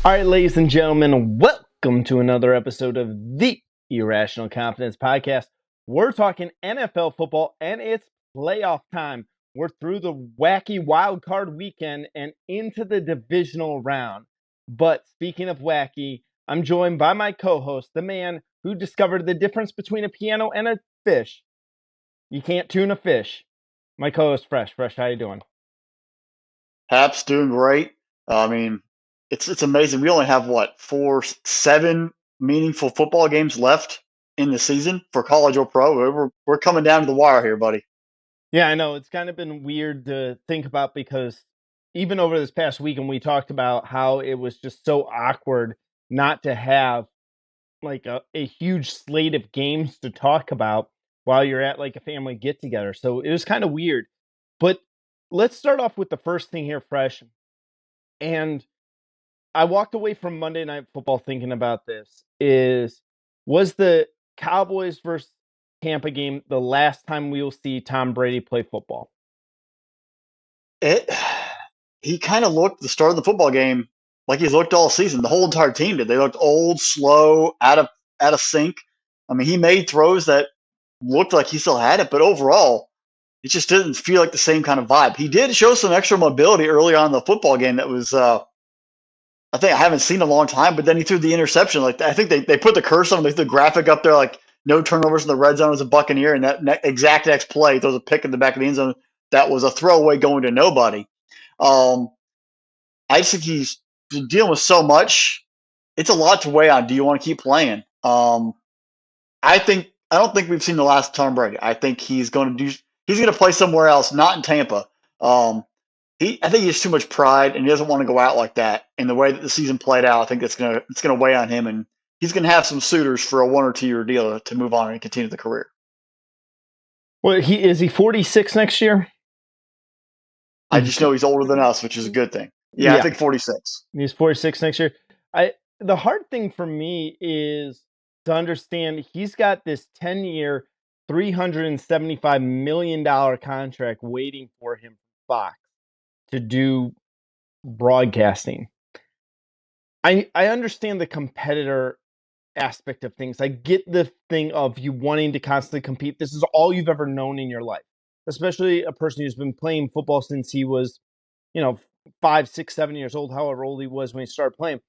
All right, ladies and gentlemen, welcome to another episode of the Irrational Confidence Podcast. We're talking NFL football, and it's playoff time. We're through the wacky wild card weekend and into the divisional round. But speaking of wacky, I'm joined by my co-host, the man who discovered the difference between a piano and a fish. You can't tune a fish. My co-host, Fresh. Fresh, how you doing? Hap's doing great. I mean, it's amazing. We only have what 7 meaningful football games left in the season for college or pro. We're coming down to the wire here, buddy. Yeah, I know. It's kind of been weird to think about because even over this past weekend, we talked about how it was just so awkward not to have like a huge slate of games to talk about while you're at like a family get together. So it was kind of weird. But let's start off with the first thing here, Fresh. And I walked away from Monday Night Football thinking about this was the Cowboys versus Tampa game the last time we will see Tom Brady play football? It he kind of looked the start of the football game like he's looked all season. The whole entire team did. They looked old, slow, out of sync. I mean, he made throws that looked like he still had it, but overall, it just didn't feel like the same kind of vibe. He did show some extra mobility early on in the football game that was I think I haven't seen in a long time, but then he threw the interception. Like I think they put the curse on him. They threw the graphic up there, like no turnovers in the red zone as a Buccaneer, and that exact next play throws a pick in the back of the end zone. That was a throwaway going to nobody. Um, I just think he's dealing with so much. It's a lot to weigh on. Do you want to keep playing? I don't think we've seen the last Tom Brady. I think he's going to play somewhere else, not in Tampa. Um, I think he has too much pride, and he doesn't want to go out like that. And the way that the season played out, I think it's gonna weigh on him, and he's gonna have some suitors for a 1 or 2 year deal to move on and continue the career. Well, he 46 next year? I just know he's older than us, which is a good thing. Yeah, I Yeah, think 46. he's 46 next year. The hard thing for me is to understand he's got this 10-year, $375 million contract waiting for him from Fox to do broadcasting. I understand the competitor aspect of things. I get the thing of you wanting to constantly compete. This is all you've ever known in your life, especially a person who's been playing football since he was, you know, 5, 6, 7 years old, however old he was when he started playing,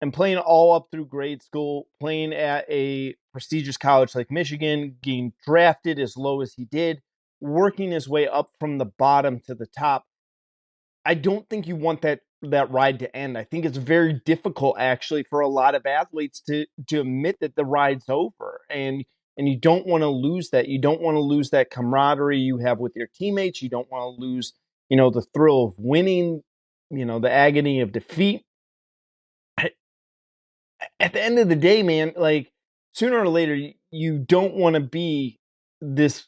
and playing all up through grade school, playing at a prestigious college like Michigan, getting drafted as low as he did, working his way up from the bottom to the top. I don't think you want that ride to end. I think it's very difficult actually for a lot of athletes to admit that the ride's over, and you don't want to lose that. You don't want to lose that camaraderie you have with your teammates. You don't want to lose, the thrill of winning, the agony of defeat. At the end of the day, man, like sooner or later you don't want to be this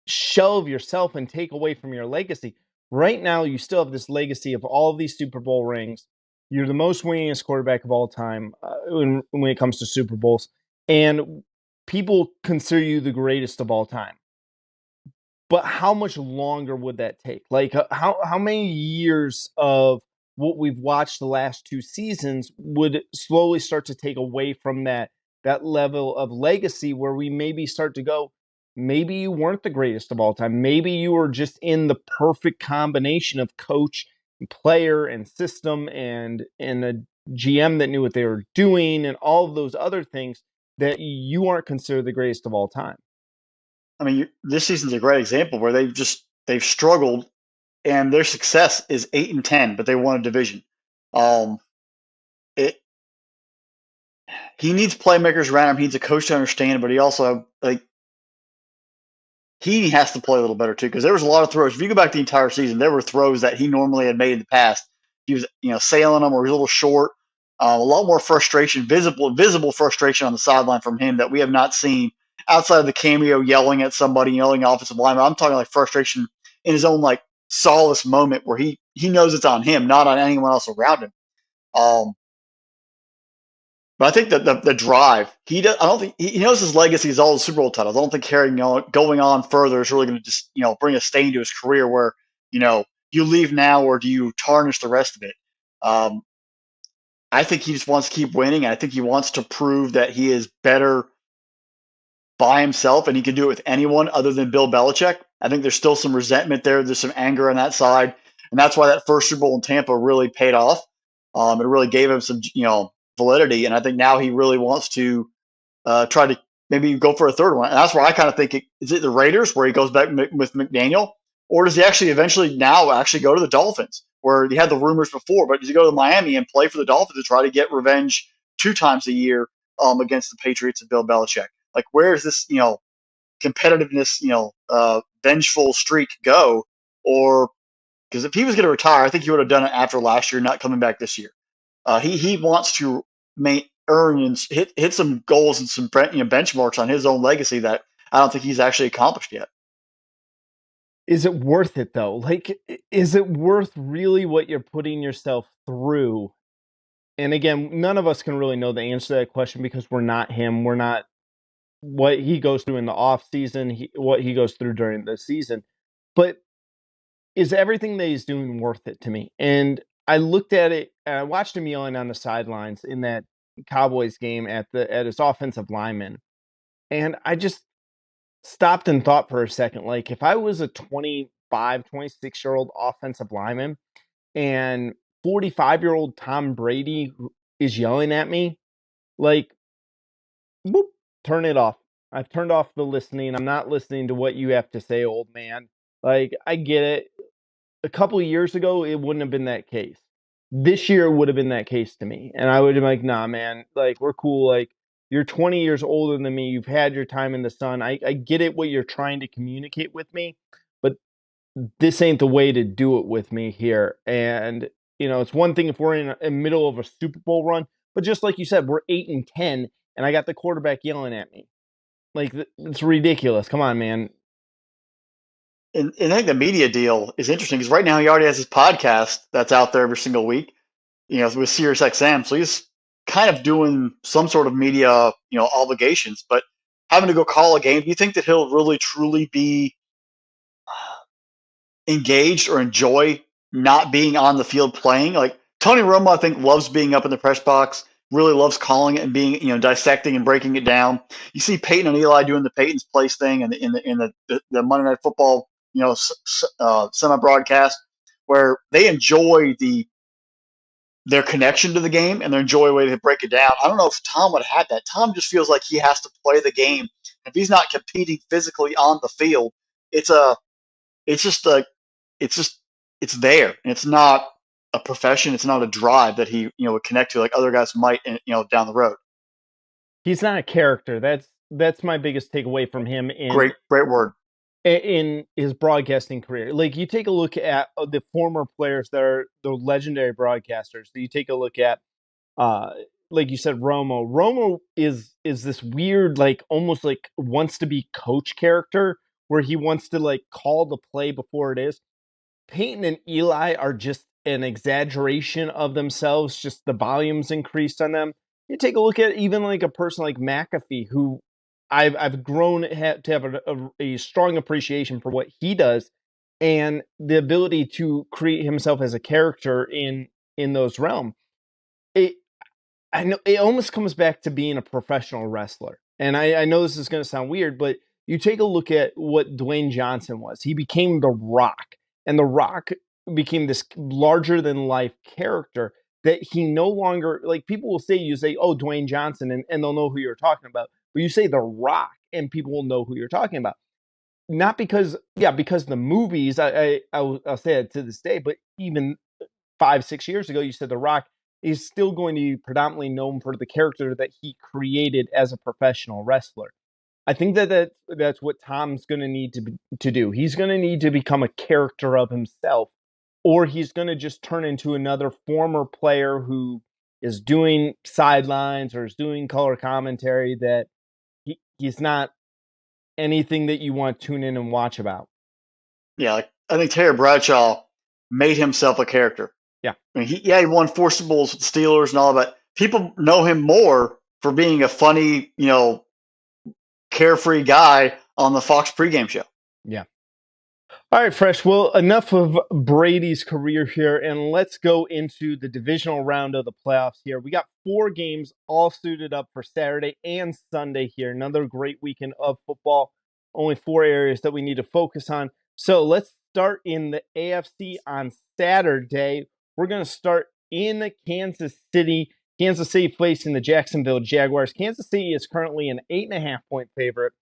shell of yourself and take away from your legacy. Right now, you still have this legacy of all of these Super Bowl rings. You're the most winningest quarterback of all time when it comes to Super Bowls, and people consider you the greatest of all time. But how much longer would that take? Like, how many years of what we've watched the last 2 seasons would slowly start to take away from that level of legacy where we maybe start to go, maybe you weren't the greatest of all time. Maybe you were just in the perfect combination of coach and player and system and a GM that knew what they were doing and all of those other things that you aren't considered the greatest of all time. I mean, this season's a great example where they've struggled, and their success is 8-10, but they won a division. Um, it He needs playmakers around him. He needs a coach to understand, but he also like he has to play a little better too because there was a lot of throws. If you go back the entire season, there were throws that he normally had made in the past. He was sailing them or he was a little short. A lot more frustration, visible frustration on the sideline from him that we have not seen outside of the cameo yelling at somebody, yelling at offensive lineman. I'm talking like frustration in his own like solace moment where he knows it's on him, not on anyone else around him. Um, but I think that the drive I don't think he knows his legacy is all the Super Bowl titles. I don't think going on further is really going to just bring a stain to his career where you leave now or do you tarnish the rest of it. Um, I think he just wants to keep winning. I think he wants to prove that he is better by himself and he can do it with anyone other than Bill Belichick. I think there's still some resentment there. There's some anger on that side. And that's why that first Super Bowl in Tampa really paid off. It really gave him some, validity. And I think now he really wants to try to maybe go for a third one. And that's where I kind of think is it the Raiders where he goes back with McDaniel, or does he actually eventually now actually go to the Dolphins where he had the rumors before, but does he go to Miami and play for the Dolphins to try to get revenge 2 times a year against the Patriots and Bill Belichick? Like, where is this, competitiveness, vengeful streak go? Or because if he was going to retire, I think he would have done it after last year, not coming back this year. He wants to earn and hit some goals and some benchmarks on his own legacy that I don't think he's actually accomplished yet. Is it worth it though? Like, is it worth really what you're putting yourself through? And again, none of us can really know the answer to that question because we're not him. We're not what he goes through in the off season, what he goes through during the season. But is everything that he's doing worth it to me? And I looked at it and I watched him yelling on the sidelines in that Cowboys game at his offensive lineman. And I just stopped and thought for a second, like if I was a 25, 26-year-old offensive lineman and 45-year-old Tom Brady is yelling at me, like, boop, turn it off. I've turned off the listening. I'm not listening to what you have to say, old man. Like, I get it. A couple of years ago, it wouldn't have been that case. This year would have been that case to me. And I would have been like, nah, man, like, we're cool. Like, you're 20 years older than me. You've had your time in the sun. I get it what you're trying to communicate with me, but this ain't the way to do it with me here. And, it's one thing if we're in the middle of a Super Bowl run, but just like you said, we're 8-10, and I got the quarterback yelling at me. Like, it's ridiculous. Come on, man. And I think the media deal is interesting because right now he already has his podcast that's out there every single week, with SiriusXM. So he's kind of doing some sort of media, obligations, but having to go call a game, do you think that he'll really truly be engaged or enjoy not being on the field playing? Like Tony Romo, I think loves being up in the press box, really loves calling it and being, dissecting and breaking it down. You see Peyton and Eli doing the Peyton's Place thing and in the Monday Night Football, semi broadcast where they enjoy their connection to the game and they enjoy the way they break it down. I don't know if Tom would have had that. Tom just feels like he has to play the game. If he's not competing physically on the field, it's a it's just like it's there, and it's not a profession. It's not a drive that he would connect to like other guys might down the road. He's not a character. That's my biggest takeaway from him Great word. in his broadcasting career. Like you take a look at the former players that are the legendary broadcasters. You take a look at like you said, Romo. Romo is this weird, like almost like wants to be coach character where he wants to like call the play before it is. Peyton and Eli are just an exaggeration of themselves, just the volume's increased on them. You take a look at even like a person like McAfee, who I've grown to have a strong appreciation for what he does and the ability to create himself as a character in those realms. It I know it almost comes back to being a professional wrestler. And I know this is going to sound weird, but you take a look at what Dwayne Johnson was. He became The Rock, and The Rock became this larger than life character that he no longer, like people will say, you say, oh, Dwayne Johnson, and they'll know who you're talking about. But you say The Rock, and people will know who you're talking about. Not because, because the movies, I'll say it to this day, but even 5-6 years ago, you said The Rock is still going to be predominantly known for the character that he created as a professional wrestler. I think that's what Tom's going to need to do. He's going to need to become a character of himself, or he's going to just turn into another former player who is doing sidelines or is doing color commentary that he's not anything that you want to tune in and watch about. Yeah, like, I think Terry Bradshaw made himself a character. Yeah. I mean, he won 4 Super Bowls with the Steelers and all that. People know him more for being a funny, carefree guy on the Fox pregame show. Yeah. All right, Fresh. Well, enough of Brady's career here, and let's go into the divisional round of the playoffs here. We got 4 games all suited up for Saturday and Sunday here. Another great weekend of football. Only 4 areas that we need to focus on. So let's start in the AFC on Saturday. We're going to start in Kansas City. Kansas City facing the Jacksonville Jaguars. Kansas City is currently an 8.5-point favorite.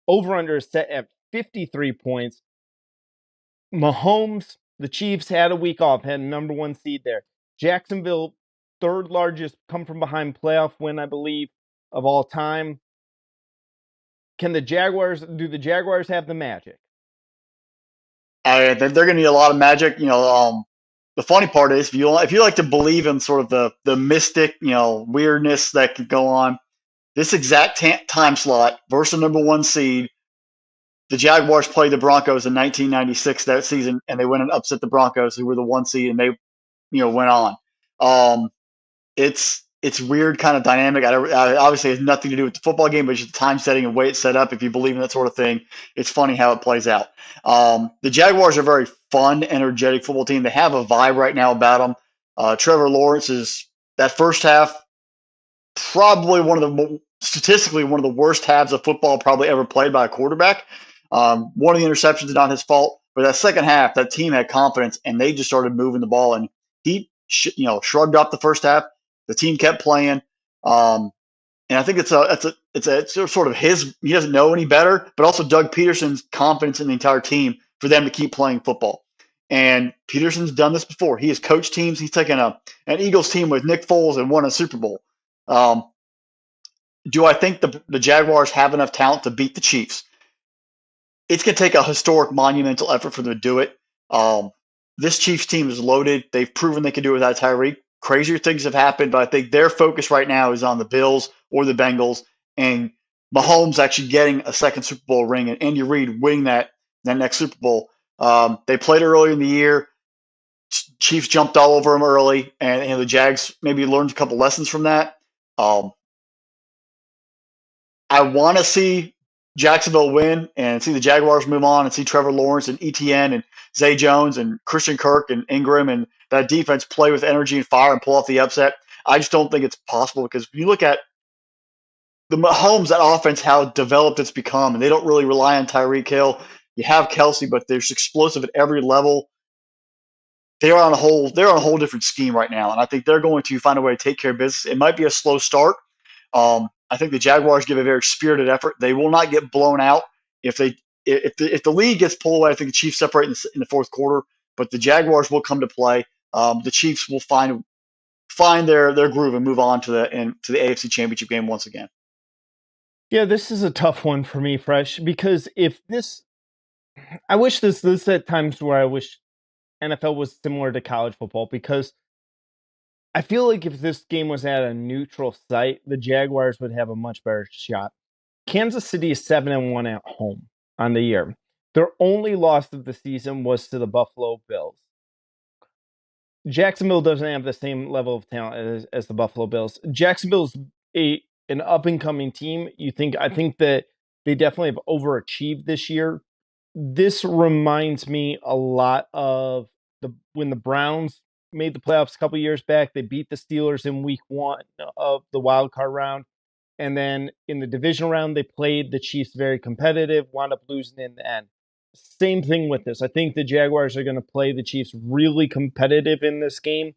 Over-under is set at 53 points. Mahomes, the Chiefs had a week off, had a number 1 seed there. Jacksonville, third largest come from behind playoff win, I believe, of all time. Do the Jaguars have the magic? They're going to need a lot of magic. The funny part is if you like to believe in sort of the mystic, weirdness that could go on, this exact time slot versus the number 1 seed, the Jaguars played the Broncos in 1996 that season, and they went and upset the Broncos, who were the 1 seed, and they went on. Um, it's weird kind of dynamic. I obviously has nothing to do with the football game, but just the time setting and way it's set up. If you believe in that sort of thing, it's funny how it plays out. The Jaguars are a very fun, energetic football team. They have a vibe right now about them. Trevor Lawrence is that first half probably statistically one of the worst halves of football probably ever played by a quarterback. One of the interceptions is not his fault, but that second half, that team had confidence and they just started moving the ball. And he, shrugged off the first half. The team kept playing, and I think it's sort of his. He doesn't know any better, but also Doug Peterson's confidence in the entire team for them to keep playing football. And Peterson's done this before. He has coached teams. He's taken an Eagles team with Nick Foles and won a Super Bowl. Do I think the Jaguars have enough talent to beat the Chiefs? It's going to take a historic, monumental effort for them to do it. This Chiefs team is loaded. They've proven they can do it without Tyreek. Crazier things have happened, but I think their focus right now is on the Bills or the Bengals, and Mahomes actually getting a second Super Bowl ring, and Andy Reid winning that next Super Bowl. They played earlier in the year. Chiefs jumped all over them early, and the Jags maybe learned a couple lessons from that. I want to see Jacksonville win and see the Jaguars move on and see Trevor Lawrence and ETN and Zay Jones and Christian Kirk and Ingram and that defense play with energy and fire and pull off the upset. I just don't think it's possible because if you look at the Mahomes, that offense, how developed it's become, and they don't really rely on Tyreek Hill. You have Kelsey, but they're explosive at every level. They're on a whole different scheme right now, and I think they're going to find a way to take care of business. It might be a slow start. I think the Jaguars give a very spirited effort. They will not get blown out if the lead gets pulled away. I think the Chiefs separate in the fourth quarter, but the Jaguars will come to play. The Chiefs will find their groove and move on to the AFC Championship game once again. Yeah, this is a tough one for me, Fresh, because I wish this at times where I wish NFL was similar to college football, because I feel like if this game was at a neutral site, the Jaguars would have a much better shot. Kansas City is 7-1 at home on the year. Their only loss of the season was to the Buffalo Bills. Jacksonville doesn't have the same level of talent as the Buffalo Bills. Jacksonville's an up-and-coming team. I think that they definitely have overachieved this year. This reminds me a lot of when the Browns made the playoffs a couple years back. They beat the Steelers in week 1 of the wild card round. And then in the divisional round, they played the Chiefs very competitive, wound up losing in the end. Same thing with this. I think the Jaguars are going to play the Chiefs really competitive in this game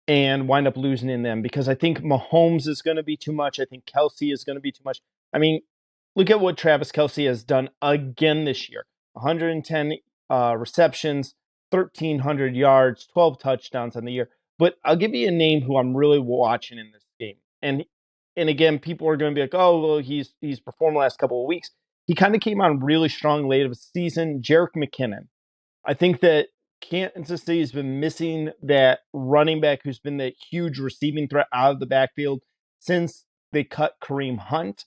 and wind up losing in them, because I think Mahomes is going to be too much. I think Kelsey is going to be too much. I mean, look at what Travis Kelsey has done again this year. 110 receptions, 1,300 yards, 12 touchdowns on the year. But I'll give you a name who I'm really watching in this game. And again, people are going to be like, oh, well, he's performed the last couple of weeks. He kind of came on really strong late of the season. Jerick McKinnon. I think that Kansas City has been missing that running back who's been that huge receiving threat out of the backfield since they cut Kareem Hunt.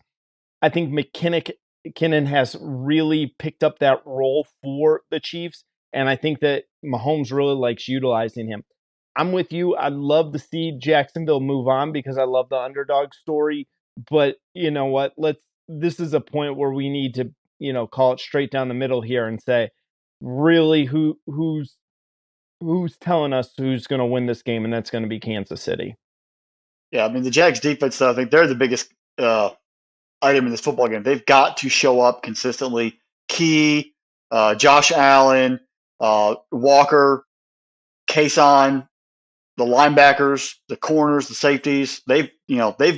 I think McKinnon has really picked up that role for the Chiefs, and I think that Mahomes really likes utilizing him. I'm with you. I'd love to see Jacksonville move on because I love the underdog story. But you know what? This is a point where we need to, call it straight down the middle here and say really who's telling us who's going to win this game, and that's going to be Kansas City. Yeah, I mean the Jags defense, though, I think they're the biggest item in this football game. They've got to show up consistently. Key, Josh Allen, Walker, Kason, the linebackers, the corners, the safeties. They've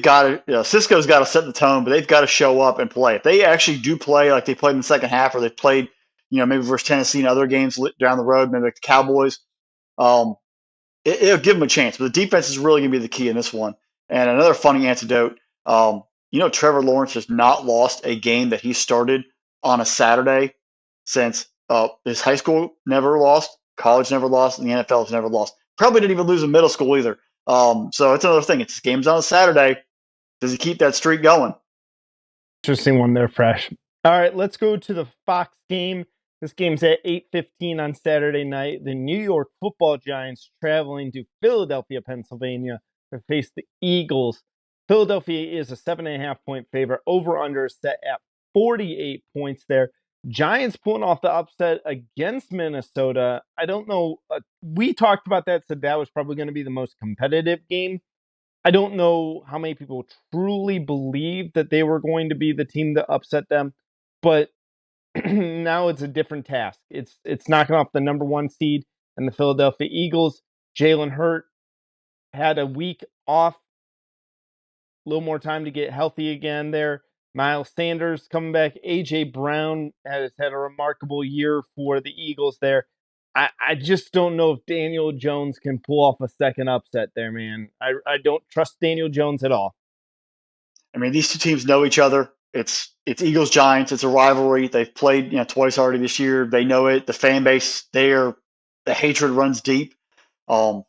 got to. Cisco's got to set the tone, but they've got to show up and play. If they actually do play like they played in the second half, or they played, maybe versus Tennessee and other games down the road, maybe like the Cowboys, um, it'll give them a chance. But the defense is really going to be the key in this one. And another funny anecdote, Trevor Lawrence has not lost a game that he started on a Saturday since his high school never lost, college never lost, and the NFL has never lost. Probably didn't even lose in middle school either. So it's another thing. It's games on a Saturday. Does he keep that streak going? Interesting one there, Fresh. All right, let's go to the Fox game. This game's at 8:15 on Saturday night. The New York Football Giants traveling to Philadelphia, Pennsylvania to face the Eagles. Philadelphia is a 7.5-point favorite. Over-under set at 48 points there. Giants pulling off the upset against Minnesota. I don't know. We talked about that, said that was probably going to be the most competitive game. I don't know how many people truly believe that they were going to be the team that upset them, but now it's a different task. It's knocking off the number one seed and the Philadelphia Eagles. Jalen Hurts had a week off, a little more time to get healthy again there. Miles Sanders coming back. A.J. Brown has had a remarkable year for the Eagles there. I just don't know if Daniel Jones can pull off a second upset there, man. I don't trust Daniel Jones at all. I mean, these two teams know each other. It's Eagles Giants. It's a rivalry. They've played twice already this year. They know it. The fan base the hatred runs deep. But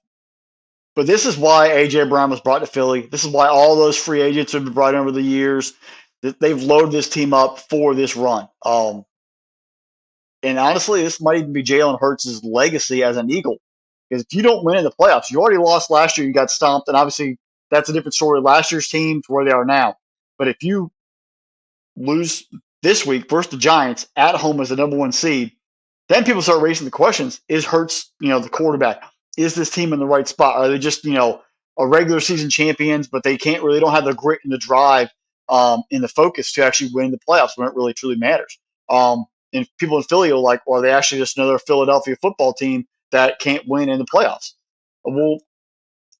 this is why A.J. Brown was brought to Philly. This is why all those free agents have been brought in over the years. They've loaded this team up for this run. And honestly, this might even be Jalen Hurts' legacy as an Eagle. Because if you don't win in the playoffs, you already lost last year, you got stomped, and obviously that's a different story. Last year's team to where they are now. But if you lose this week versus the Giants at home as the number one seed, then people start raising the questions: is Hurts, the quarterback? Is this team in the right spot? Are they just, a regular season champions, but they don't have the grit and the drive and the focus to actually win the playoffs when it really truly matters? And people in Philly are like, well, are they actually just another Philadelphia football team that can't win in the playoffs? Well,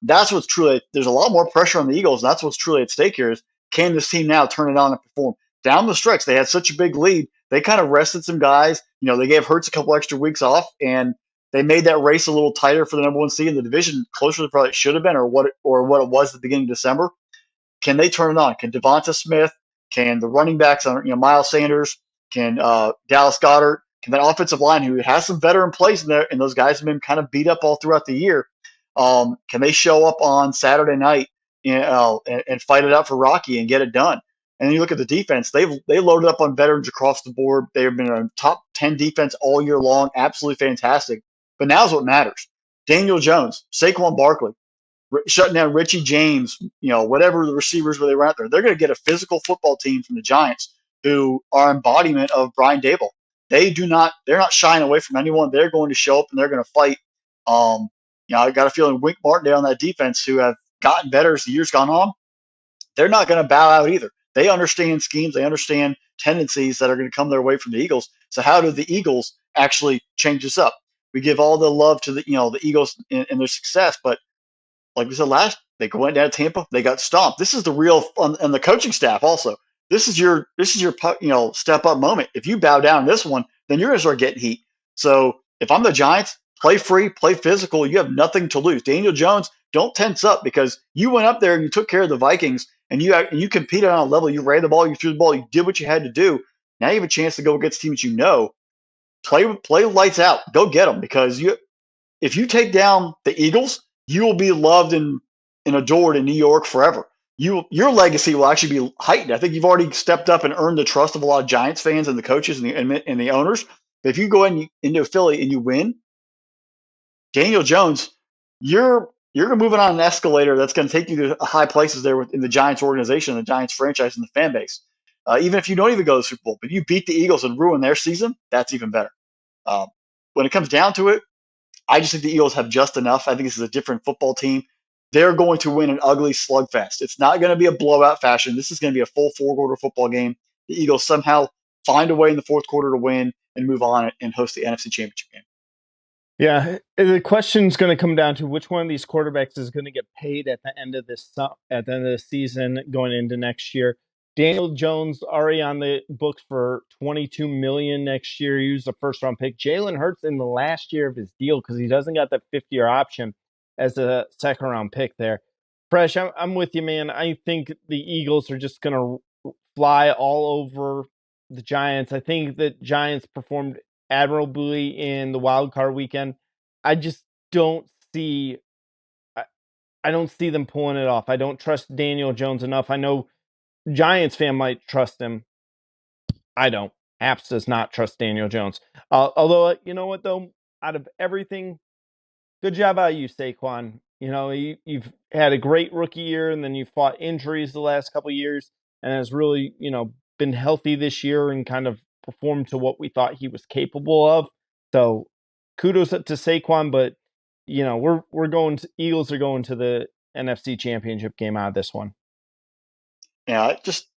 that's what's truly, there's a lot more pressure on the Eagles. And that's what's truly at stake here is, can this team now turn it on and perform? Down the stretch, they had such a big lead. They kind of rested some guys. They gave Hurts a couple extra weeks off, and they made that race a little tighter for the number one seed in the division, closer to probably it should have been, or what it was at the beginning of December. Can they turn it on? Can Devonta Smith? Can the running backs, Miles Sanders? Can Dallas Goedert? Can that offensive line, who has some veteran plays in there, and those guys have been kind of beat up all throughout the year, can they show up on Saturday night and fight it out for Rocky and get it done? And then you look at the defense; they loaded up on veterans across the board. They have been a top 10 defense all year long, absolutely fantastic. But now's what matters: Daniel Jones, Saquon Barkley, shutting down Richie James, whatever the receivers where they were out there. They're going to get a physical football team from the Giants, who are embodiment of Brian Daboll. They're not shying away from anyone. They're going to show up and they're going to fight. I got a feeling Wink Martindale on that defense, who have gotten better as the years gone on, they're not going to bow out either. They understand schemes. They understand tendencies that are going to come their way from the Eagles. So how do the Eagles actually change this up? We give all the love to the Eagles and their success, but like we said they went down to Tampa, they got stomped. This is the real, and the coaching staff also. This is your step up moment. If you bow down this one, then you're going to start getting heat. So if I'm the Giants, play free, play physical. You have nothing to lose. Daniel Jones, don't tense up, because you went up there and you took care of the Vikings, and you competed on a level. You ran the ball, you threw the ball, you did what you had to do. Now you have a chance to go against teams play lights out. Go get them, because if you take down the Eagles, you will be loved and adored in New York forever. Your legacy will actually be heightened. I think you've already stepped up and earned the trust of a lot of Giants fans and the coaches and the owners. But if you go into Philly and you win, Daniel Jones, you're going to move on an escalator that's going to take you to high places there in the Giants organization, the Giants franchise, and the fan base. Even if you don't even go to the Super Bowl, but you beat the Eagles and ruin their season, that's even better. when it comes down to it, I just think the Eagles have just enough. I think this is a different football team. They're going to win an ugly slugfest. It's not going to be a blowout fashion. This is going to be a full four-quarter football game. The Eagles somehow find a way in the fourth quarter to win and move on and host the NFC Championship game. Yeah, the question's going to come down to which one of these quarterbacks is going to get paid at the end of the season going into next year. Daniel Jones already on the books for $22 million next year. He was a first-round pick. Jalen Hurts in the last year of his deal because he doesn't got that 50-year option as a second-round pick there. Fresh, I'm with you, man. I think the Eagles are just going to fly all over the Giants. I think that Giants performed admirably in the wild card weekend. I just don't see I don't see them pulling it off. I don't trust Daniel Jones enough. I know Giants fan might trust him. I don't. Apps does not trust Daniel Jones. Although, you know what, though? Out of everything, good job out of you, Saquon. You know, you've had a great rookie year, and then you fought injuries the last couple of years, and has really, been healthy this year and kind of performed to what we thought he was capable of. So, kudos to Saquon, but we're going to Eagles are going to the NFC Championship game out of this one. Yeah, just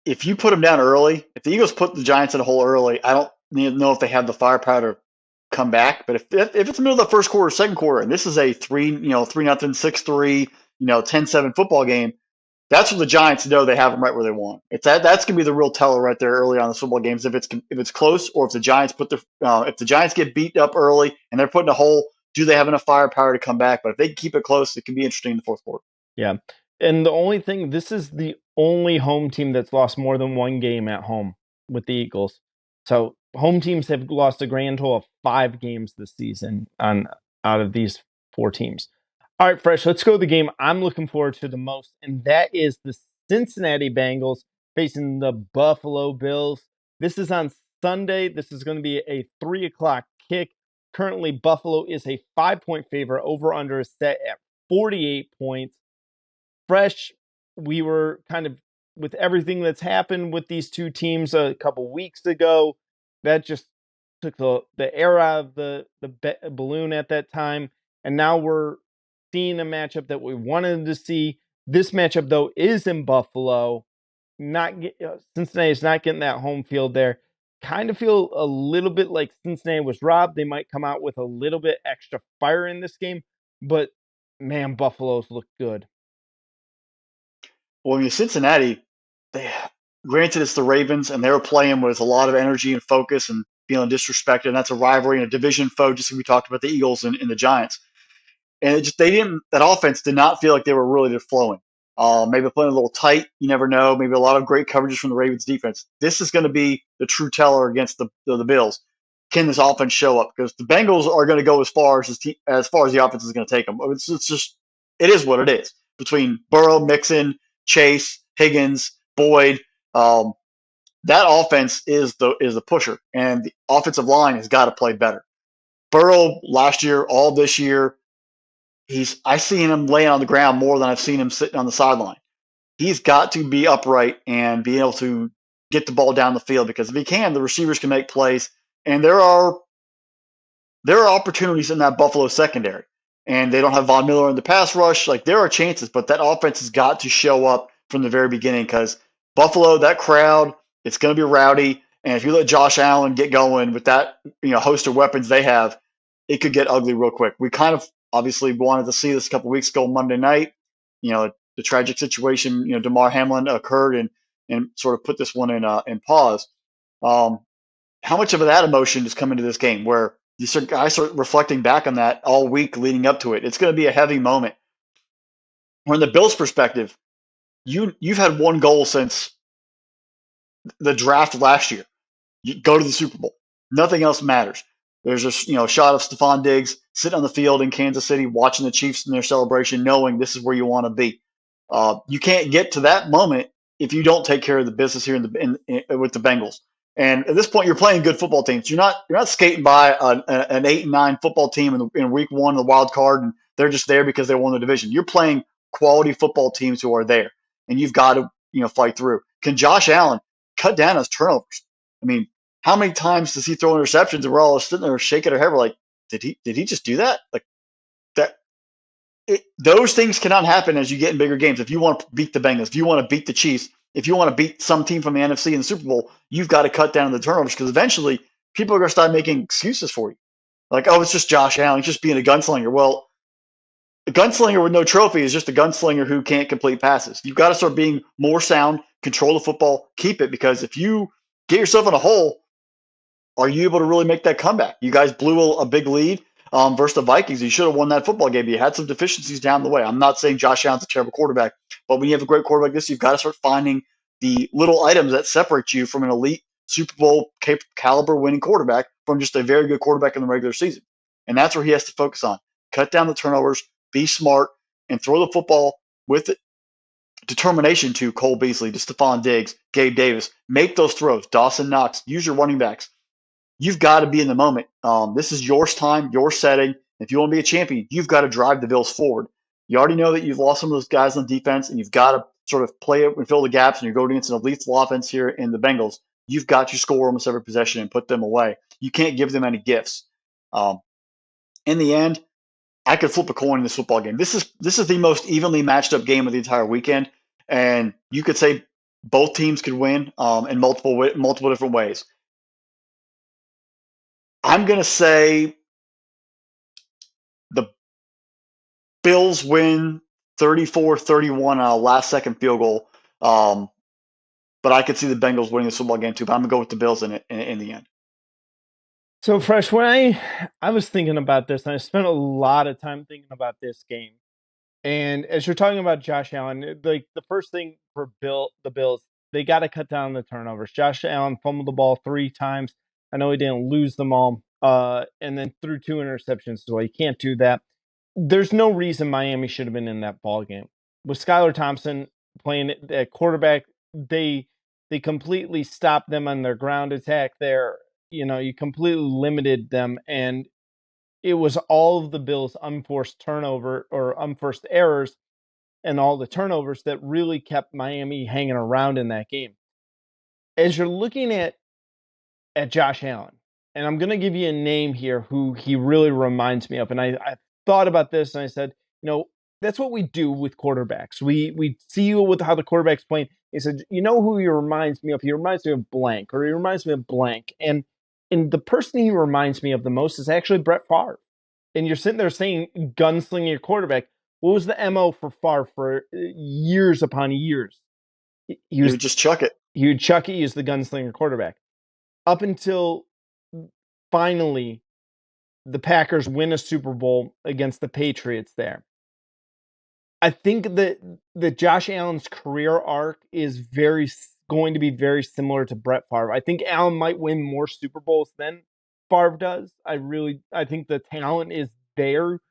if you put them down early, if the Eagles put the Giants in a hole early, I don't know if they have the firepower to come back. But if it's the middle of the first quarter, second quarter, and this is a 3-0, 6-3, 10-7 football game, that's when the Giants know they have them right where they want. That's gonna be the real teller right there early on in the football games. If it's close, or if the Giants if the Giants get beat up early and they're put in a hole, do they have enough firepower to come back? But if they keep it close, it can be interesting in the fourth quarter. Yeah. And the only thing, this is the only home team that's lost more than one game at home with the Eagles. So home teams have lost a grand total of 5 games this season out of these 4 teams. All right, Fresh, let's go to the game I'm looking forward to the most, and that is the Cincinnati Bengals facing the Buffalo Bills. This is on Sunday. This is going to be a 3 o'clock kick. Currently, Buffalo is a 5-point favorite. Over under is set at 48 points. Fresh, we were kind of with everything that's happened with these two teams a couple weeks ago. That just took the air out of the balloon at that time, and now we're seeing a matchup that we wanted to see. This matchup, though, is in Buffalo. Cincinnati is not getting that home field there. Kind of feel a little bit like Cincinnati was robbed. They might come out with a little bit extra fire in this game, but man, Buffalo's look good. Well, Cincinnati, granted it's the Ravens, and they were playing with a lot of energy and focus and feeling disrespected, and that's a rivalry and a division foe, just like we talked about the Eagles and the Giants. And that offense did not feel like they were really just flowing. Maybe playing a little tight, you never know. Maybe a lot of great coverages from the Ravens defense. This is going to be the true teller against the Bills. Can this offense show up? Because the Bengals are going to go as far as the offense is going to take them. It is what it is. Between Burrow, Mixon, Chase, Higgins, Boyd, that offense is the pusher, and the offensive line has got to play better. Burrow last year, all this year, I've seen him laying on the ground more than I've seen him sitting on the sideline. He's got to be upright and be able to get the ball down the field, because if he can, the receivers can make plays, and there are opportunities in that Buffalo secondary. And they don't have Von Miller in the pass rush. Like, there are chances, but that offense has got to show up from the very beginning, because Buffalo, that crowd, it's going to be rowdy. And if you let Josh Allen get going with that host of weapons they have, it could get ugly real quick. We kind of obviously wanted to see this a couple weeks ago Monday night. The tragic situation, Damar Hamlin occurred and sort of put this one in pause. How much of that emotion is coming to this game where I start reflecting back on that all week leading up to it? It's going to be a heavy moment. From the Bills' perspective, you've had one goal since the draft last year. You go to the Super Bowl. Nothing else matters. There's just a shot of Stephon Diggs sitting on the field in Kansas City, watching the Chiefs in their celebration, knowing this is where you want to be. You can't get to that moment if you don't take care of the business here with the Bengals. And at this point, you're playing good football teams. You're not skating by an 8-9 football team in week 1 of the wild card, and they're just there because they won the division. You're playing quality football teams who are there, and you've got to fight through. Can Josh Allen cut down his turnovers? I mean, how many times does he throw interceptions and we're all sitting there shaking our head? We're like, did he just do that? Like that. Those things cannot happen as you get in bigger games. If you want to beat the Bengals, if you want to beat the Chiefs, if you want to beat some team from the NFC in the Super Bowl, you've got to cut down the turnovers because eventually people are going to start making excuses for you. Like, oh, it's just Josh Allen, he's just being a gunslinger. Well, a gunslinger with no trophy is just a gunslinger who can't complete passes. You've got to start being more sound, control the football, keep it, because if you get yourself in a hole, are you able to really make that comeback? You guys blew a big lead versus the Vikings. You should have won that football game. You had some deficiencies down the way. I'm not saying Josh Allen's a terrible quarterback, but when you have a great quarterback like this, you've got to start finding the little items that separate you from an elite Super Bowl caliber winning quarterback from just a very good quarterback in the regular season. And that's where he has to focus on. Cut down the turnovers, be smart, and throw the football with determination to Cole Beasley, to Stephon Diggs, Gabe Davis. Make those throws. Dawson Knox. Use your running backs. You've got to be in the moment. This is your time, your setting. If you want to be a champion, you've got to drive the Bills forward. You already know that you've lost some of those guys on defense, and you've got to sort of play it and fill the gaps, and you're going against an elite offense here in the Bengals. You've got to score almost every possession and put them away. You can't give them any gifts. In the end, I could flip a coin in this football game. This is the most evenly matched up game of the entire weekend, and you could say both teams could win in multiple different ways. I'm going to say the Bills win 34-31 on a last-second field goal. But I could see the Bengals winning this football game too. But I'm going to go with the Bills in the end. So, Fresh, when I was thinking about this, and I spent a lot of time thinking about this game, and as you're talking about Josh Allen, like the first thing for the Bills, they got to cut down the turnovers. Josh Allen fumbled the ball 3 times. I know he didn't lose them all, and then threw 2 interceptions as well. You can't do that. There's no reason Miami should have been in that ball game. With Skylar Thompson playing at quarterback, they completely stopped them on their ground attack there. You completely limited them, and it was all of the Bills' unforced turnover or unforced errors and all the turnovers that really kept Miami hanging around in that game. As you're looking at Josh Allen, and I'm going to give you a name here who he really reminds me of, and I thought about this and I said, that's what we do with quarterbacks. We see you with how the quarterback's playing. He said, who he reminds me of? He reminds me of blank, or he reminds me of blank. And the person he reminds me of the most is actually Brett Favre. And you're sitting there saying gunslinger your quarterback. What was the MO for Favre for years upon years? He would just chuck it. He would chuck it as the gunslinger quarterback. Up until finally the Packers win a Super Bowl against the Patriots there. I think that Josh Allen's career arc is going to be very similar to Brett Favre. I think Allen might win more Super Bowls than Favre does. I think the talent is there.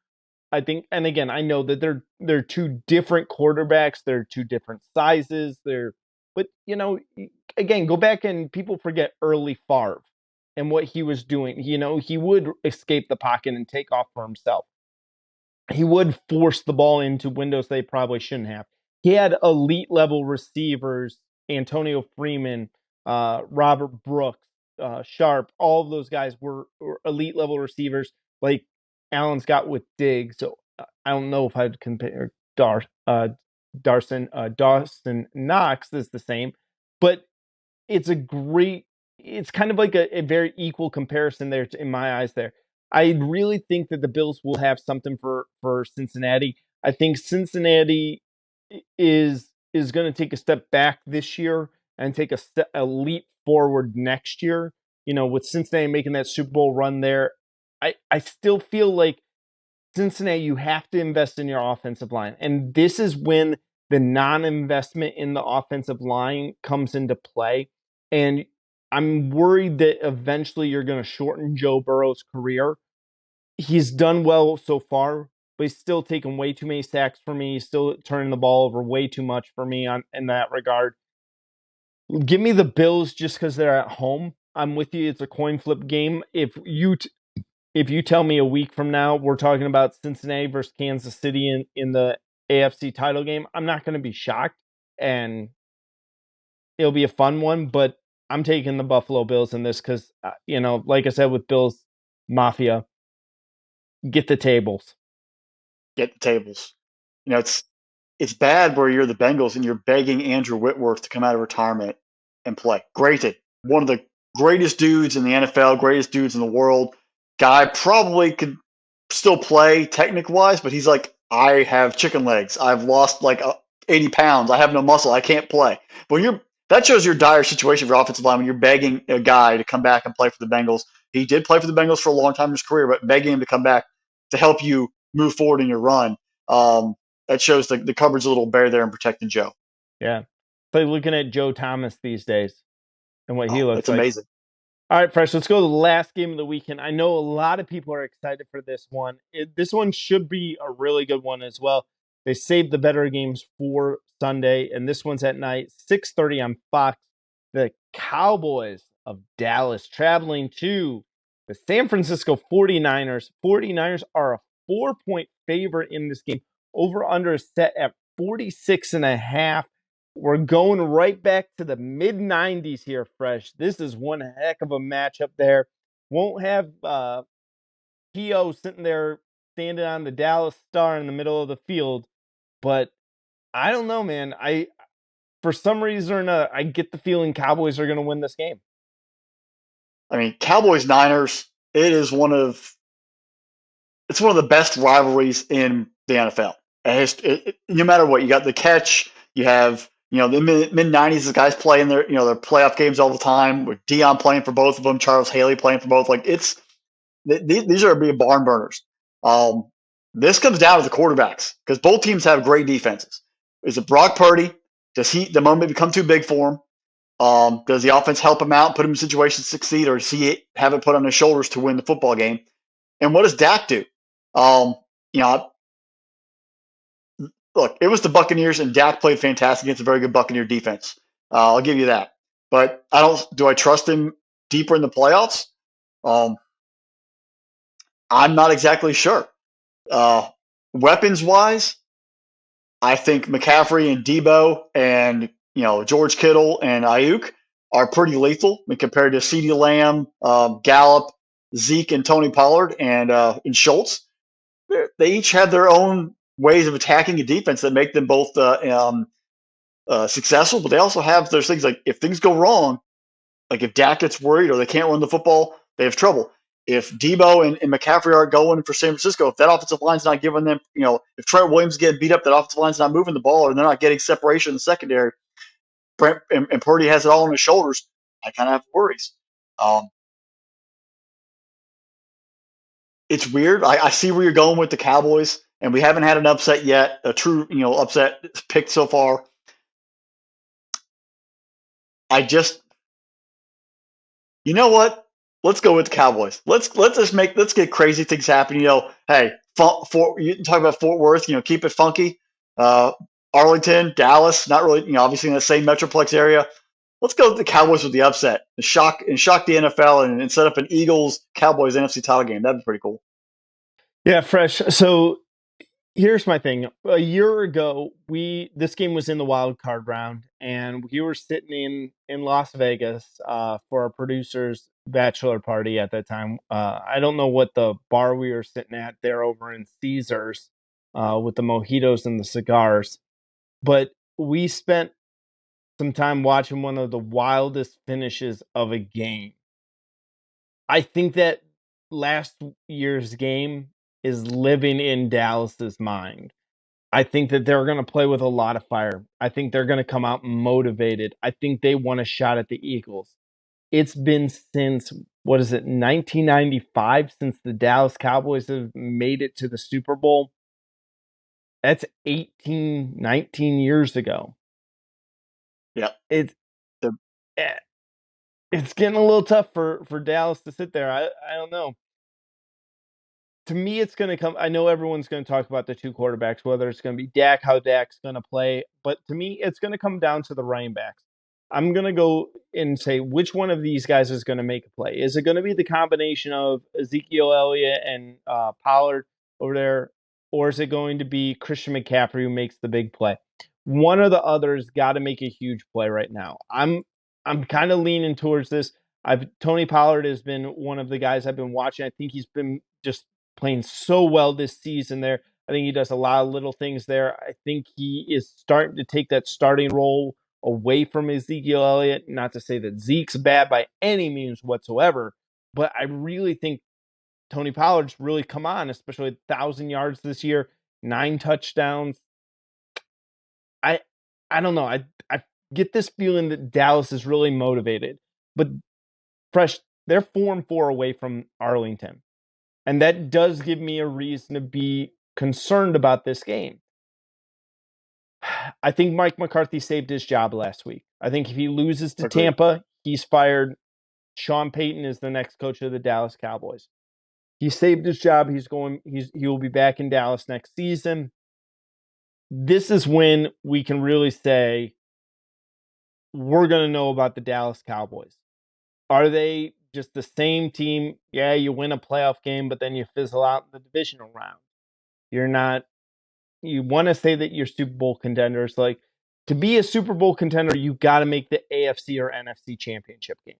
I think, and again, I know that they're 2 different quarterbacks. They're 2 different sizes. But again, go back and people forget early Favre and what he was doing. He would escape the pocket and take off for himself. He would force the ball into windows they probably shouldn't have. He had elite level receivers, Antonio Freeman, Robert Brooks, Sharp. All of those guys were elite level receivers like Allen's got with Diggs. So I don't know if I'd compare Dawson Knox is the same, but it's kind of like a very equal comparison there in my eyes there. I really think that the Bills will have something for Cincinnati. I think Cincinnati is going to take a step back this year and take a leap forward next year. With Cincinnati making that Super Bowl run there, I still feel like Cincinnati, you have to invest in your offensive line. And this is when the non-investment in the offensive line comes into play. And I'm worried that eventually you're going to shorten Joe Burrow's career. He's done well so far, but he's still taking way too many sacks for me. He's still turning the ball over way too much for me in that regard. Give me the Bills just because they're at home. I'm with you. It's a coin flip game. If you tell me a week from now we're talking about Cincinnati versus Kansas City in the AFC title game, I'm not going to be shocked, and it'll be a fun one. But I'm taking the Buffalo Bills in this because, like I said with Bills Mafia, get the tables. Get the tables. It's bad where you're the Bengals and you're begging Andrew Whitworth to come out of retirement and play. Granted, one of the greatest dudes in the NFL, greatest dudes in the world. Guy probably could still play technique wise, but he's like, I have chicken legs. I've lost like 80 pounds. I have no muscle. I can't play. But that shows your dire situation for offensive line when you're begging a guy to come back and play for the Bengals. He did play for the Bengals for a long time in his career, but begging him to come back to help you move forward in your run. That shows the cupboard's a little bare there in protecting Joe. Yeah. It's like looking at Joe Thomas these days and what he Oh, looks it's like. amazing. All right, Fresh, let's go to the last game of the weekend. I know a lot of people are excited for this one. This one should be a really good one as well. They saved the better games for Sunday, and this one's at night, 6:30 on Fox. The Cowboys of Dallas traveling to the San Francisco 49ers. 49ers are a 4-point favorite in this game. Over under is set at 46.5. We're going right back to the mid-90s here, Fresh. This is one heck of a matchup there. Won't have P.O. sitting there standing on the Dallas Star in the middle of the field. But I don't know, man. For some reason or another, I get the feeling Cowboys are going to win this game. I mean, Cowboys Niners. It's one of the best rivalries in the NFL. No matter what, you got the catch. You have the mid '90s. The guys playing their playoff games all the time. With Dion playing for both of them, Charles Haley playing for both. Like these are being barn burners. This comes down to the quarterbacks because both teams have great defenses. Is it Brock Purdy? Does the moment become too big for him? Does the offense help him out, put him in situations to succeed, or does he have it put on his shoulders to win the football game? And what does Dak do? Um, you know, Look, it was the Buccaneers, and Dak played fantastic against a very good Buccaneer defense. I'll give you that. But I don't. Do I trust him deeper in the playoffs? Um, I'm not exactly sure. Weapons wise, I think McCaffrey and Debo and George Kittle and Ayuk are pretty lethal compared to CeeDee Lamb, Gallup, Zeke, and Tony Pollard and Schultz. They each have their own ways of attacking a defense that make them both successful. But they also have those things like if things go wrong, like if Dak gets worried or they can't run the football, they have trouble. If Debo and McCaffrey aren't going for San Francisco, if that offensive line's not giving them, if Trent Williams is getting beat up, that offensive line's not moving the ball or they're not getting separation in the secondary, and Purdy has it all on his shoulders, I kind of have worries. It's weird. I see where you're going with the Cowboys, and we haven't had an upset yet, a true upset picked so far. You know what? Let's go with the Cowboys. Let's get crazy things happen. Hey, you talk about Fort Worth. Keep it funky. Arlington, Dallas, not really. Obviously in the same metroplex area. Let's go with the Cowboys with the upset and shock the NFL and set up an Eagles Cowboys NFC title game. That'd be pretty cool. Yeah, Fresh. So here's my thing. A year ago, this game was in the wild card round, and we were sitting in Las Vegas for our producer's bachelor party at that time. I don't know what the bar we were sitting at there over in Caesars with the mojitos and the cigars, but we spent some time watching one of the wildest finishes of a game. I think that last year's game is living in Dallas's mind. I think that they're going to play with a lot of fire. I think they're going to come out motivated. I think they want a shot at the Eagles. It's been since, 1995 since the Dallas Cowboys have made it to the Super Bowl. That's 18, 19 years ago. Yeah. It's eh, it's getting a little tough for Dallas to sit there. I don't know. To me, it's going to come. I know everyone's going to talk about the two quarterbacks, whether it's going to be Dak, how Dak's going to play. But to me, it's going to come down to the running backs. I'm going to go and say which one of these guys is going to make a play. Is it going to be the combination of Ezekiel Elliott and Pollard over there, or is it going to be Christian McCaffrey who makes the big play? One or the other's got to make a huge play right now. I'm I'm kind of leaning towards this. Tony Pollard has been one of the guys I've been watching. I think he's been just playing so well this season there. I think he does a lot of little things there. I think he is starting to take that starting role away from Ezekiel Elliott. Not to say that Zeke's bad by any means whatsoever, but I really think Tony Pollard's really come on, especially 1,000 yards this year, 9 touchdowns. I don't know. I get this feeling that Dallas is really motivated, but fresh, they're 4-4 away from Arlington. And that does give me a reason to be concerned about this game. I think Mike McCarthy saved his job last week. I think if he loses to Agreed. Tampa, he's fired. Sean Payton is the next coach of the Dallas Cowboys. He saved his job. He will be back in Dallas next season. This is when we can really say we're going to know about the Dallas Cowboys. Are they just the same team? Yeah, you win a playoff game, but then you fizzle out in the divisional round. You're not, you want to say that you're Super Bowl contenders. Like, to be a Super Bowl contender, you got to make the AFC or NFC championship game.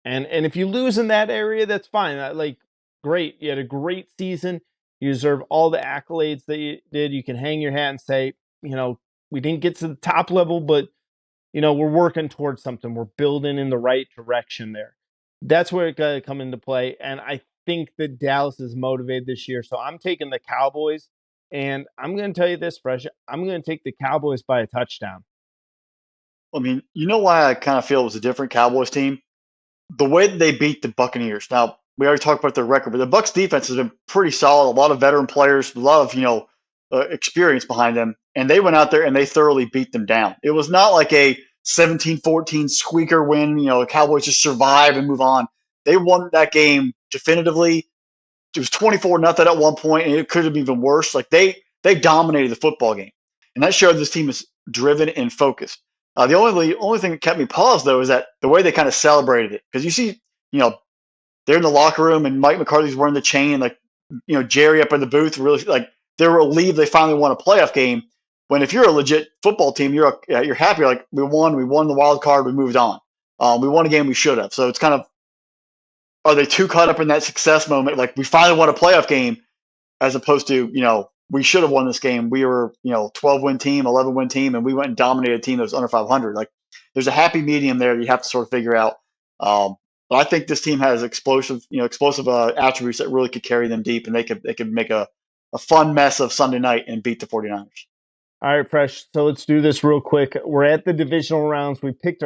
And if you lose in that area, that's fine. Like, great. You had a great season. You deserve all the accolades that you did. You can hang your hat and say, we didn't get to the top level, but we're working towards something. We're building in the right direction there. That's where it got to come into play. And I think that Dallas is motivated this year. So I'm taking the Cowboys. And I'm going to tell you this, Fresh. I'm going to take the Cowboys by a touchdown. I mean, you know why I kind of feel it was a different Cowboys team? The way that they beat the Buccaneers. Now, we already talked about their record, but the Bucs defense has been pretty solid. A lot of veteran players, a lot of experience behind them, and they went out there and they thoroughly beat them down. It was not like a 17-14 squeaker win. The Cowboys just survive and move on. They won that game definitively. It was 24-0 at one point, and it could have been even worse. Like they dominated the football game, and that showed this team is driven and focused. The only thing that kept me paused though is that the way they kind of celebrated it, because you see, they're in the locker room and Mike McCarthy's wearing the chain, like Jerry up in the booth, really like they're relieved they finally won a playoff game. When if you're a legit football team, you're happy. You're like we won the wild card, we moved on. We won a game we should have. So it's kind of, are they too caught up in that success moment? Like we finally won a playoff game, as opposed to we should have won this game. We were 12-win team, 11-win team, and we went and dominated a team that was under 500. Like there's a happy medium there you have to sort of figure out. But I think this team has explosive attributes that really could carry them deep, and they could make a fun mess of Sunday night and beat the 49ers. All right, Fresh. So let's do this real quick. We're at the divisional rounds. We picked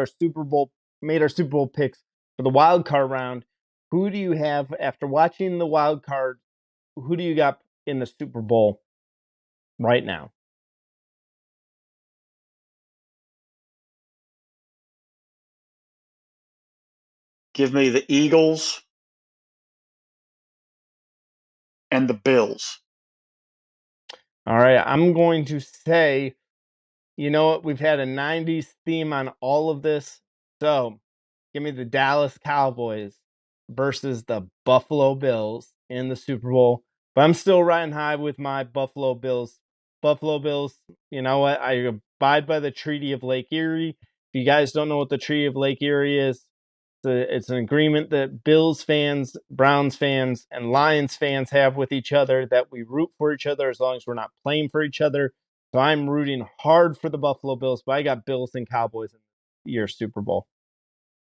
made our Super Bowl picks for the wild card round. Who do you have after watching the wild card? Who do you got in the Super Bowl right now? Give me the Eagles and the Bills. All right, I'm going to say, you know what? We've had a 90s theme on all of this. So give me the Dallas Cowboys versus the Buffalo Bills in the Super Bowl. But I'm still riding high with my Buffalo Bills. Buffalo Bills, you know what? I abide by the Treaty of Lake Erie. If you guys don't know what the Treaty of Lake Erie is, it's an agreement that Bills fans, Browns fans, and Lions fans have with each other, that we root for each other as long as we're not playing for each other. So I'm rooting hard for the Buffalo Bills, but I got Bills and Cowboys in the year Super Bowl.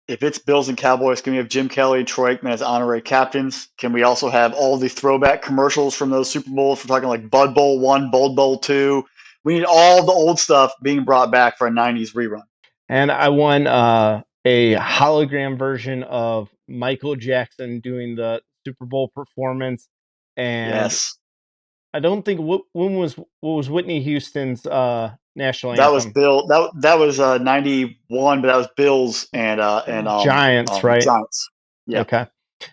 If it's Bills and Cowboys, can we have Jim Kelly and Troy Aikman as honorary captains? Can we also have all the throwback commercials from those Super Bowls? We're talking like Bud Bowl 1, Bud Bowl 2. We need all the old stuff being brought back for a 90s rerun. And I won a hologram version of Michael Jackson doing the Super Bowl performance. And yes. I don't think what was Whitney Houston's national anthem? That was Bill. That was 91, but that was Bills and Giants, right? Giants. Yeah. Okay.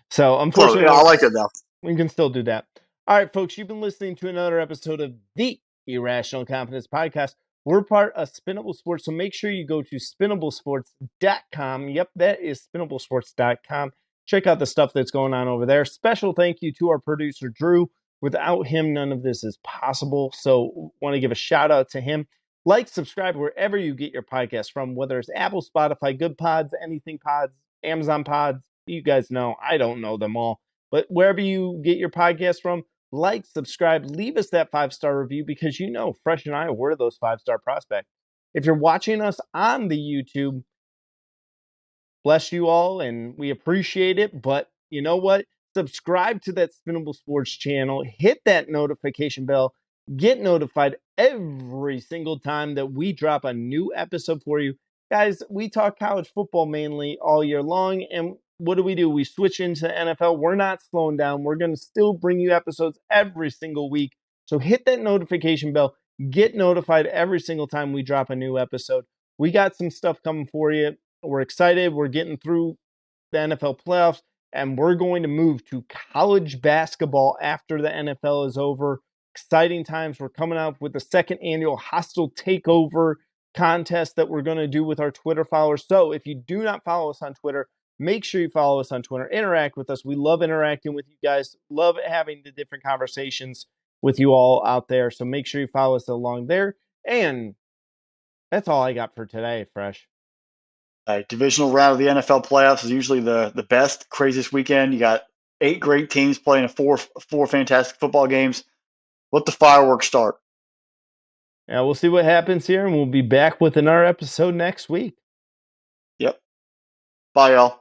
So unfortunately, I like it though. We can still do that. All right, folks, you've been listening to another episode of the Irrational Confidence Podcast. We're part of Spinnable Sports, so make sure you go to spinnablesports.com. Yep, that is spinnablesports.com. Check out the stuff that's going on over there. Special thank you to our producer, Drew. Without him, none of this is possible. So want to give a shout out to him. Like, subscribe wherever you get your podcast from, whether it's Apple, Spotify, Good Pods, Anything Pods, Amazon Pods. You guys know, I don't know them all. But wherever you get your podcast from, like, subscribe, leave us that 5-star review because Fresh and I, we're those 5-star prospects. If you're watching us on the YouTube, bless you all, and we appreciate it. But you know what? Subscribe to that Spinnable Sports channel. Hit that notification bell. Get notified every single time that we drop a new episode for you. Guys, we talk college football mainly all year long. And what do? We switch into NFL. We're not slowing down. We're going to still bring you episodes every single week. So hit that notification bell. Get notified every single time we drop a new episode. We got some stuff coming for you. We're excited. We're getting through the NFL playoffs, and we're going to move to college basketball after the NFL is over. Exciting times. We're coming out with the second annual Hostile Takeover contest that we're going to do with our Twitter followers. So if you do not follow us on Twitter, make sure you follow us on Twitter. Interact with us. We love interacting with you guys. Love having the different conversations with you all out there. So make sure you follow us along there. And that's all I got for today, Fresh. Divisional round of the NFL playoffs is usually the best, craziest weekend. You got 8 great teams playing four fantastic football games. Let the fireworks start. Yeah, we'll see what happens here, and we'll be back with another episode next week. Yep. Bye, y'all.